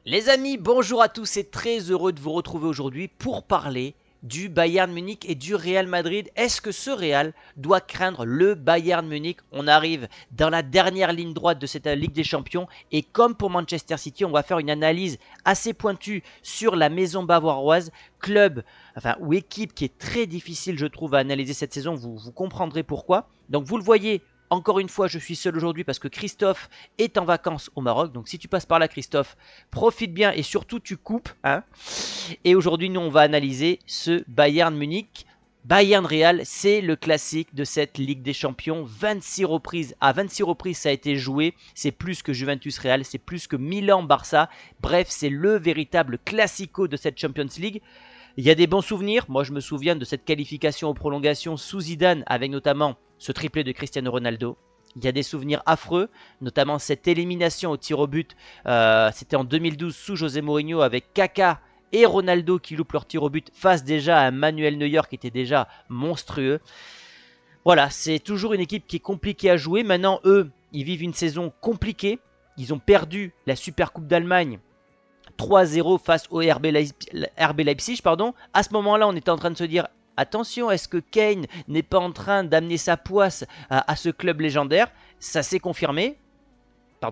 Les amis, bonjour à tous et très heureux de vous retrouver aujourd'hui pour parler du Bayern Munich et du Real Madrid. Est-ce que ce Real doit craindre le Bayern Munich? On arrive dans la dernière ligne droite de cette Ligue des Champions et comme pour Manchester City, on va faire une analyse assez pointue sur la maison bavaroise, club, ou équipe qui est très difficile je trouve à analyser cette saison, vous comprendrez pourquoi. Donc vous le voyez, encore une fois, je suis seul aujourd'hui parce que Christophe est en vacances au Maroc. Donc si tu passes par là, Christophe, profite bien et surtout tu coupes. Hein. Et aujourd'hui, nous, on va analyser ce Bayern Munich. Bayern Real, c'est le classique de cette Ligue des Champions. 26 reprises. À 26 reprises, ça a été joué. C'est plus que Juventus Real, c'est plus que Milan Barça. Bref, c'est le véritable classico de cette Champions League. Il y a des bons souvenirs. Moi, je me souviens de cette qualification aux prolongations sous Zidane, avec notamment ce triplé de Cristiano Ronaldo. Il y a des souvenirs affreux, notamment cette élimination au tir au but. C'était en 2012 sous José Mourinho avec Kaka et Ronaldo qui loupent leur tir au but face déjà à un Manuel Neuer qui était déjà monstrueux. Voilà, c'est toujours une équipe qui est compliquée à jouer. Maintenant, eux, ils vivent une saison compliquée. Ils ont perdu la Super Coupe d'Allemagne 3-0 face au RB Leipzig. À ce moment-là, on était en train de se dire attention, est-ce que Kane n'est pas en train d'amener sa poisse à ce club légendaire? Ça s'est confirmé.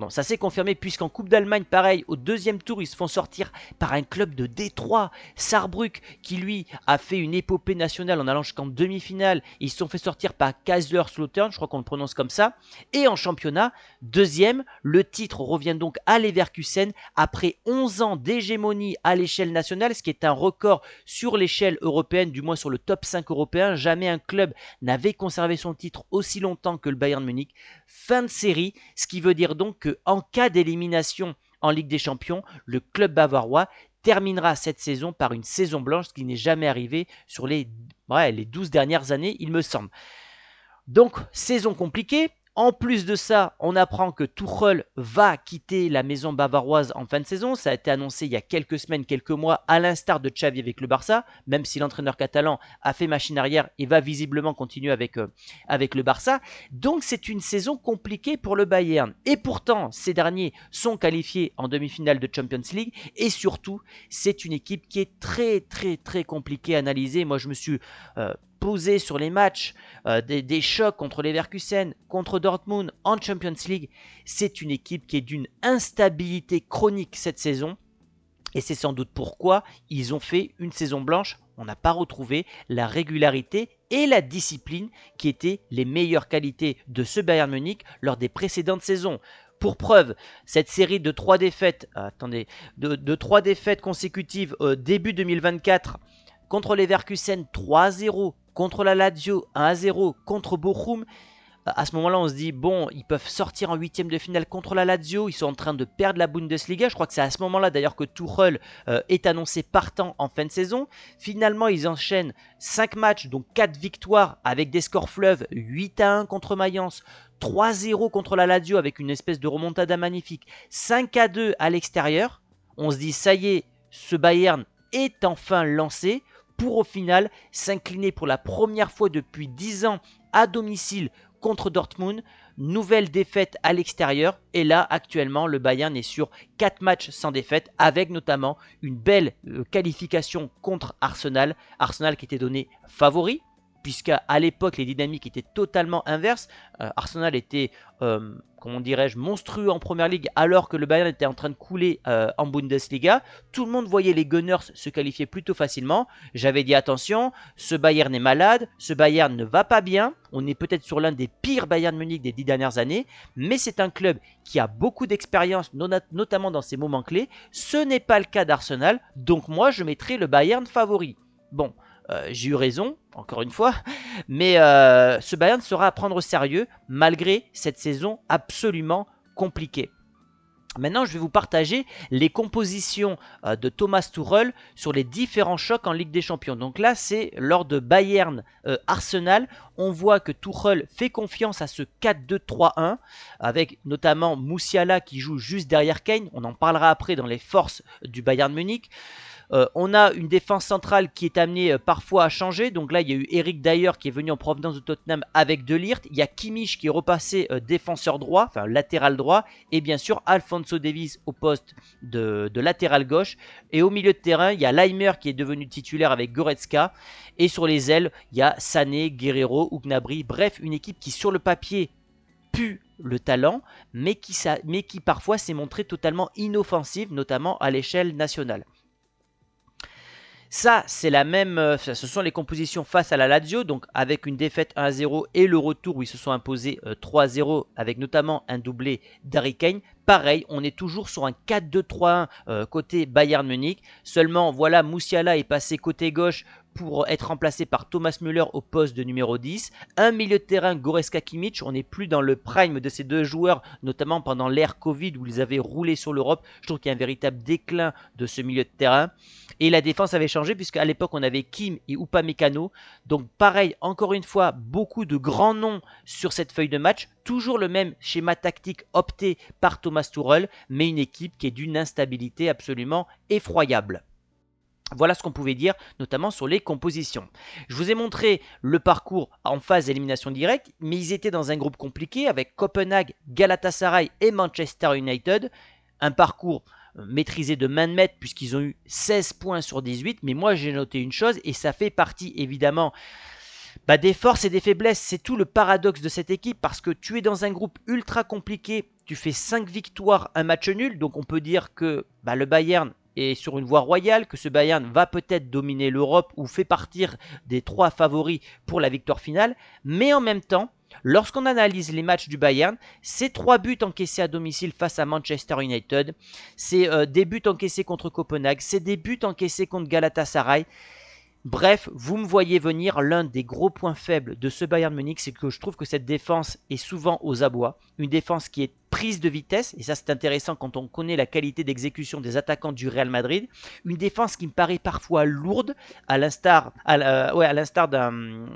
Ça s'est confirmé puisqu'en Coupe d'Allemagne, pareil, au deuxième tour, ils se font sortir par un club de Détroit, Saarbrück, qui lui a fait une épopée nationale en allant jusqu'en demi-finale. Ils se sont fait sortir par Kaiserslautern, je crois qu'on le prononce comme ça. Et en championnat, deuxième, le titre revient donc à Leverkusen après 11 ans d'hégémonie à l'échelle nationale, ce qui est un record sur l'échelle européenne, du moins sur le top 5 européen. Jamais un club n'avait conservé son titre aussi longtemps que le Bayern Munich. Fin de série, ce qui veut dire donc qu'en cas d'élimination en Ligue des Champions, le club bavarois terminera cette saison par une saison blanche, ce qui n'est jamais arrivé sur les 12 dernières années, il me semble. Donc, saison compliquée. En plus de ça, on apprend que Tuchel va quitter la maison bavaroise en fin de saison. Ça a été annoncé il y a quelques semaines, quelques mois, à l'instar de Xavi avec le Barça. Même si l'entraîneur catalan a fait machine arrière et va visiblement continuer avec le Barça. Donc c'est une saison compliquée pour le Bayern. Et pourtant, ces derniers sont qualifiés en demi-finale de Champions League. Et surtout, c'est une équipe qui est très très très compliquée à analyser. Moi, je me suis posé sur les matchs des chocs contre Leverkusen, contre Dortmund en Champions League. C'est une équipe qui est d'une instabilité chronique cette saison. Et c'est sans doute pourquoi ils ont fait une saison blanche. On n'a pas retrouvé la régularité et la discipline qui étaient les meilleures qualités de ce Bayern Munich lors des précédentes saisons. Pour preuve, cette série de 3 défaites, de 3 défaites consécutives début 2024 contre Leverkusen 3-0, contre la Lazio 1-0, contre Bochum. À ce moment-là, on se dit, bon, ils peuvent sortir en huitième de finale contre la Lazio. Ils sont en train de perdre la Bundesliga. Je crois que c'est à ce moment-là d'ailleurs que Tuchel est annoncé partant en fin de saison. Finalement, ils enchaînent 5 matchs, donc 4 victoires avec des scores fleuves. 8-1 contre Mayence, 3-0 contre la Lazio avec une espèce de remontada magnifique. 5-2 à l'extérieur. On se dit, ça y est, ce Bayern est enfin lancé pour au final s'incliner pour la première fois depuis 10 ans à domicile contre Dortmund, nouvelle défaite à l'extérieur et là actuellement le Bayern est sur 4 matchs sans défaite avec notamment une belle qualification contre Arsenal, Arsenal qui était donné favori puisqu'à l'époque les dynamiques étaient totalement inverses. Arsenal était, comment dirais-je, monstrueux en Première Ligue alors que le Bayern était en train de couler en Bundesliga. Tout le monde voyait les Gunners se qualifier plutôt facilement. J'avais dit attention, ce Bayern est malade, ce Bayern ne va pas bien. On est peut-être sur l'un des pires Bayern Munich des 10 dernières années, mais c'est un club qui a beaucoup d'expérience, notamment dans ses moments clés. Ce n'est pas le cas d'Arsenal, donc moi je mettrai le Bayern favori. Bon, j'ai eu raison, encore une fois, mais ce Bayern sera à prendre au sérieux malgré cette saison absolument compliquée. Maintenant, je vais vous partager les compositions de Thomas Tuchel sur les différents chocs en Ligue des Champions. Donc là, c'est lors de Bayern-Arsenal. On voit que Tuchel fait confiance à ce 4-2-3-1 avec notamment Musiala qui joue juste derrière Kane. On en parlera après dans les forces du Bayern Munich. On a une défense centrale qui est amenée parfois à changer. Donc là, il y a eu Eric Dyer qui est venu en provenance de Tottenham avec De Ligt. Il y a Kimmich qui est repassé défenseur droit, enfin latéral droit. Et bien sûr, Alphonso Davies au poste de latéral gauche. Et au milieu de terrain, il y a Laimer qui est devenu titulaire avec Goretzka. Et sur les ailes, il y a Sané, Guerrero ou Gnabry. Bref, une équipe qui sur le papier pue le talent, mais qui parfois s'est montrée totalement inoffensive, notamment à l'échelle nationale. Ça, c'est la même. Ce sont les compositions face à la Lazio, donc avec une défaite 1-0 et le retour où ils se sont imposés 3-0, avec notamment un doublé d'Harry Kane. Pareil, on est toujours sur un 4-2-3-1 côté Bayern Munich. Seulement, voilà, Musiala est passé côté gauche pour être remplacé par Thomas Müller au poste de numéro 10. Un milieu de terrain, Goretzka Kimmich. On n'est plus dans le prime de ces deux joueurs, notamment pendant l'ère Covid où ils avaient roulé sur l'Europe. Je trouve qu'il y a un véritable déclin de ce milieu de terrain. Et la défense avait changé puisqu'à l'époque on avait Kim et Upamecano. Donc pareil, encore une fois, beaucoup de grands noms sur cette feuille de match. Toujours le même schéma tactique opté par Thomas Tuchel, mais une équipe qui est d'une instabilité absolument effroyable. Voilà ce qu'on pouvait dire, notamment sur les compositions. Je vous ai montré le parcours en phase d'élimination directe, mais ils étaient dans un groupe compliqué avec Copenhague, Galatasaray et Manchester United. Un parcours maîtrisé de main de maître puisqu'ils ont eu 16 points sur 18. Mais moi, j'ai noté une chose et ça fait partie évidemment des forces et des faiblesses. C'est tout le paradoxe de cette équipe parce que tu es dans un groupe ultra compliqué. Tu fais 5 victoires, un match nul. Donc on peut dire que le Bayern est sur une voie royale, que ce Bayern va peut-être dominer l'Europe ou fait partir des 3 favoris pour la victoire finale. Mais en même temps, lorsqu'on analyse les matchs du Bayern, c'est 3 buts encaissés à domicile face à Manchester United, c'est des buts encaissés contre Copenhague, c'est des buts encaissés contre Galatasaray. Bref, vous me voyez venir, l'un des gros points faibles de ce Bayern Munich, c'est que je trouve que cette défense est souvent aux abois. Une défense qui est prise de vitesse, et ça c'est intéressant quand on connaît la qualité d'exécution des attaquants du Real Madrid. Une défense qui me paraît parfois lourde, à l'instar d'un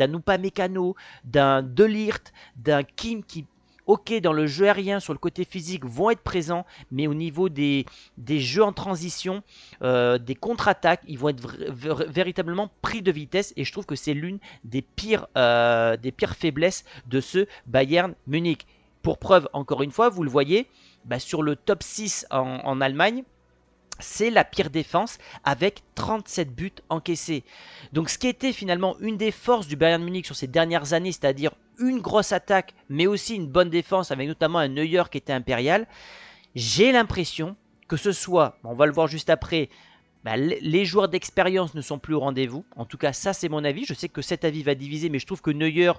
Upamecano, d'un De Ligt, d'un Kim qui... Ok, dans le jeu aérien, sur le côté physique, vont être présents, mais au niveau des jeux en transition, des contre-attaques, ils vont être véritablement pris de vitesse. Et je trouve que c'est l'une des pires faiblesses de ce Bayern Munich. Pour preuve, encore une fois, vous le voyez, sur le top 6 en Allemagne, c'est la pire défense avec 37 buts encaissés. Donc ce qui était finalement une des forces du Bayern Munich sur ces dernières années, c'est-à-dire une grosse attaque, mais aussi une bonne défense, avec notamment un Neuer qui était impérial, j'ai l'impression que ce soit, on va le voir juste après, les joueurs d'expérience ne sont plus au rendez-vous. En tout cas, ça c'est mon avis. Je sais que cet avis va diviser, mais je trouve que Neuer,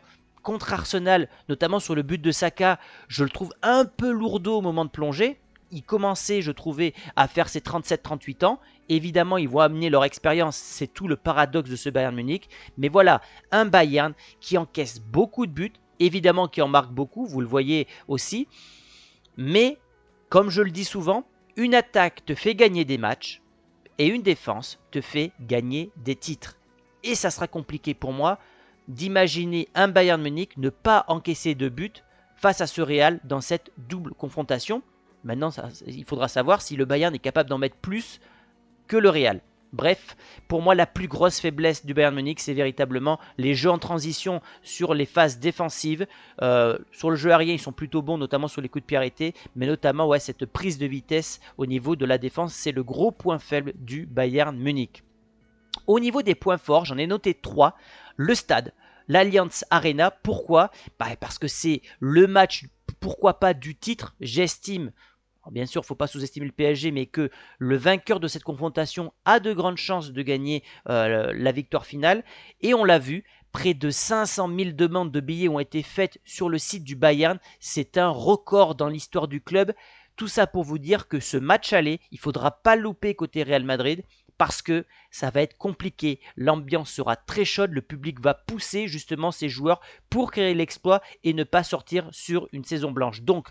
contre Arsenal, notamment sur le but de Saka, je le trouve un peu lourdeau au moment de plonger. Ils commençaient, je trouvais, à faire ses 37-38 ans. Évidemment, ils vont amener leur expérience. C'est tout le paradoxe de ce Bayern Munich. Mais voilà, un Bayern qui encaisse beaucoup de buts. Évidemment, qui en marque beaucoup, vous le voyez aussi. Mais, comme je le dis souvent, une attaque te fait gagner des matchs. Et une défense te fait gagner des titres. Et ça sera compliqué pour moi d'imaginer un Bayern Munich ne pas encaisser de buts face à ce Real dans cette double confrontation. Maintenant, il faudra savoir si le Bayern est capable d'en mettre plus que le Real. Bref, pour moi, la plus grosse faiblesse du Bayern Munich, c'est véritablement les jeux en transition sur les phases défensives. Sur le jeu aérien, ils sont plutôt bons, notamment sur les coups de pied arrêtés. Mais notamment, cette prise de vitesse au niveau de la défense, c'est le gros point faible du Bayern Munich. Au niveau des points forts, j'en ai noté 3. Le stade, l'Allianz Arena. Pourquoi ? Parce que c'est le match, pourquoi pas du titre, j'estime. Bien sûr, il ne faut pas sous-estimer le PSG, mais que le vainqueur de cette confrontation a de grandes chances de gagner la victoire finale. Et on l'a vu, près de 500 000 demandes de billets ont été faites sur le site du Bayern. C'est un record dans l'histoire du club. Tout ça pour vous dire que ce match aller, il ne faudra pas louper côté Real Madrid parce que ça va être compliqué. L'ambiance sera très chaude, le public va pousser justement ses joueurs pour créer l'exploit et ne pas sortir sur une saison blanche. Donc,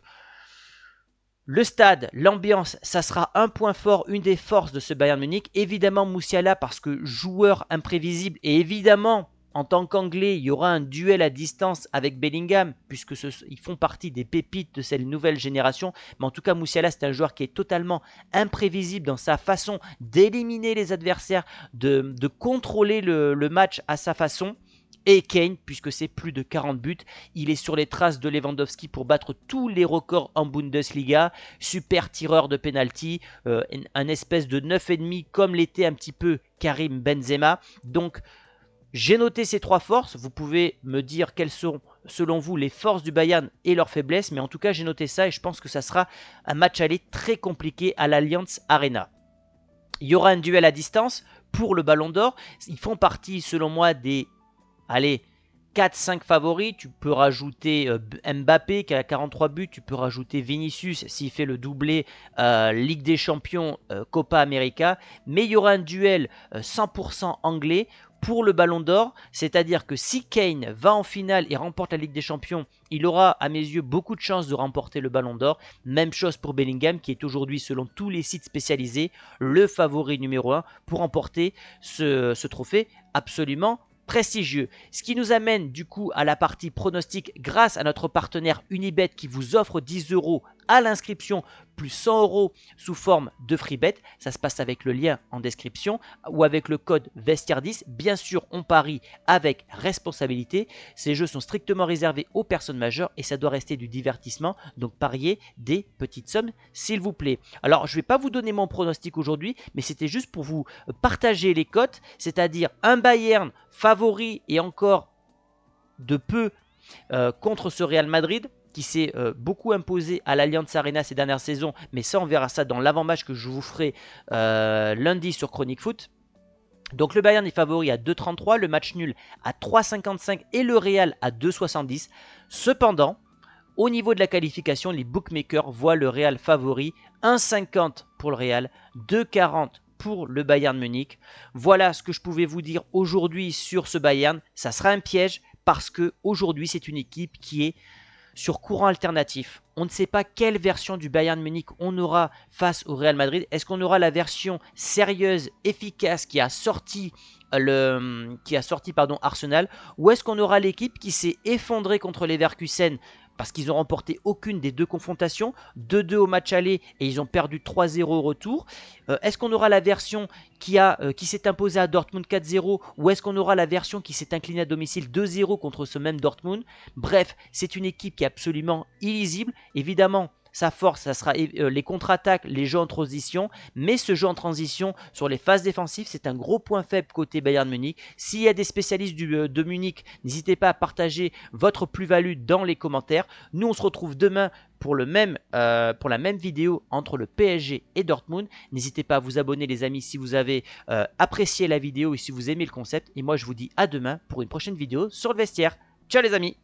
le stade, l'ambiance, ça sera un point fort, une des forces de ce Bayern Munich. Évidemment Musiala parce que joueur imprévisible et évidemment en tant qu'Anglais, il y aura un duel à distance avec Bellingham, puisque ils font partie des pépites de cette nouvelle génération. Mais en tout cas, Musiala, c'est un joueur qui est totalement imprévisible dans sa façon d'éliminer les adversaires, de contrôler le match à sa façon. Et Kane, puisque c'est plus de 40 buts, il est sur les traces de Lewandowski pour battre tous les records en Bundesliga. Super tireur de penalty, un espèce de 9,5 comme l'était un petit peu Karim Benzema. Donc j'ai noté ces 3 forces. Vous pouvez me dire quelles sont selon vous les forces du Bayern et leurs faiblesses. Mais en tout cas j'ai noté ça et je pense que ça sera un match aller très compliqué à l'Allianz Arena. Il y aura un duel à distance pour le Ballon d'Or. Ils font partie selon moi des... Allez, 4-5 favoris, tu peux rajouter Mbappé qui a 43 buts, tu peux rajouter Vinicius s'il fait le doublé Ligue des Champions, Copa América, mais il y aura un duel 100% anglais pour le Ballon d'Or, c'est-à-dire que si Kane va en finale et remporte la Ligue des Champions, il aura à mes yeux beaucoup de chances de remporter le Ballon d'Or. Même chose pour Bellingham qui est aujourd'hui selon tous les sites spécialisés le favori numéro 1 pour remporter ce trophée absolument prestigieux. Ce qui nous amène du coup à la partie pronostic grâce à notre partenaire Unibet qui vous offre 10 € à l'inscription plus 100 € sous forme de freebet. Ça se passe avec le lien en description ou avec le code VESTIAIR10. Bien sûr, on parie avec responsabilité. Ces jeux sont strictement réservés aux personnes majeures et ça doit rester du divertissement. Donc pariez des petites sommes s'il vous plaît. Alors je ne vais pas vous donner mon pronostic aujourd'hui, mais c'était juste pour vous partager les cotes, c'est-à-dire un Bayern favori et encore de peu contre ce Real Madrid qui s'est beaucoup imposé à l'Allianz Arena ces dernières saisons, mais ça on verra ça dans l'avant-match que je vous ferai lundi sur Chronique Foot. Donc le Bayern est favori à 2,33, le match nul à 3,55 et le Real à 2,70. Cependant, au niveau de la qualification, les bookmakers voient le Real favori, 1,50 pour le Real, 2,40 pour le Bayern Munich. Voilà ce que je pouvais vous dire aujourd'hui sur ce Bayern. Ça sera un piège parce que aujourd'hui c'est une équipe qui est sur courant alternatif. On ne sait pas quelle version du Bayern Munich on aura face au Real Madrid. Est-ce qu'on aura la version sérieuse, efficace qui a sorti Arsenal, ou est-ce qu'on aura l'équipe qui s'est effondrée contre les Leverkusen parce qu'ils n'ont remporté aucune des deux confrontations, 2-2 au match aller et ils ont perdu 3-0 au retour. Est-ce qu'on aura la version qui s'est imposée à Dortmund 4-0, ou est-ce qu'on aura la version qui s'est inclinée à domicile 2-0 contre ce même Dortmund? Bref, c'est une équipe qui est absolument illisible. Évidemment, sa force, ça sera les contre-attaques, les jeux en transition. Mais ce jeu en transition sur les phases défensives, c'est un gros point faible côté Bayern Munich. S'il y a des spécialistes de Munich, n'hésitez pas à partager votre plus-value dans les commentaires. Nous, on se retrouve demain pour la même vidéo entre le PSG et Dortmund. N'hésitez pas à vous abonner les amis si vous avez apprécié la vidéo et si vous aimez le concept. Et moi, je vous dis à demain pour une prochaine vidéo sur le vestiaire. Ciao les amis!